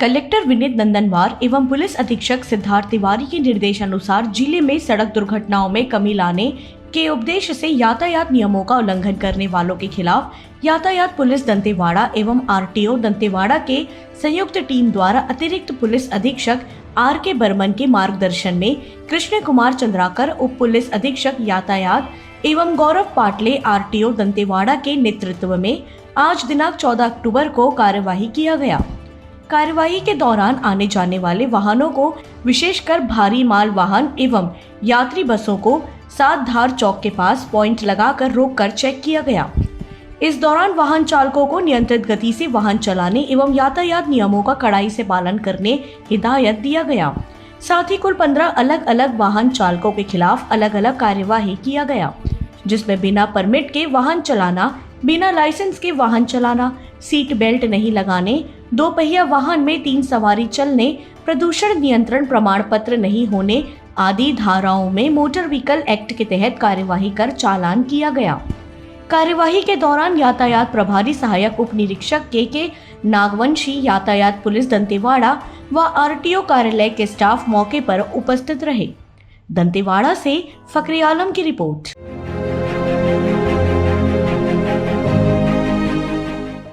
Collector Vineet Nandanwar एवं police अधीक्षक सिद्धार्थ तिवारी के निर्देशानुसार जिले में सड़क दुर्घटनाओं में कमी लाने के उद्देश्य से यातायात नियमों का उल्लंघन करने वालों के खिलाफ यातायात पुलिस दंतेवाड़ा एवं आरटीओ दंतेवाड़ा के संयुक्त टीम द्वारा अतिरिक्त पुलिस अधीक्षक आर के बर्मन के मार्गदर्शन में कृष्ण कुमार चंद्राकर, उप पुलिस अधीक्षक यातायात एवं गौरव पाटले आरटीओ दंतेवाड़ा के नेतृत्व में आज दिनांक 14 अक्टूबर को कार्यवाही किया गया। कार्यवाही के दौरान आने जाने वाले वाहनों को, विशेषकर भारी माल वाहन एवं यात्री बसों को सात धार चौक के पास पॉइंट लगाकर रोककर चेक किया गया। इस दौरान वाहन चालकों को नियंत्रित गति से वाहन चलाने एवं यातायात नियमों का कड़ाई से पालन करने हिदायत दिया गया। साथ ही कुल 15 अलग अलग वाहन चालकों के खिलाफ अलग अलग कार्यवाही किया गया, जिसमें बिना परमिट के वाहन चलाना, बिना लाइसेंस के वाहन चलाना, सीट बेल्ट नहीं लगाने, 2 पहिया वाहन में 3 सवारी चलने, प्रदूषण नियंत्रण प्रमाण पत्र नहीं होने आदि धाराओं में मोटर व्हीकल एक्ट के तहत कार्यवाही कर चालान किया गया। कार्यवाही के दौरान यातायात प्रभारी सहायक उप निरीक्षक के नागवंशी, यातायात पुलिस दंतेवाड़ा व आरटीओ कार्यालय के स्टाफ मौके पर उपस्थित रहे। दंतेवाड़ा से फकरे आलम की रिपोर्ट।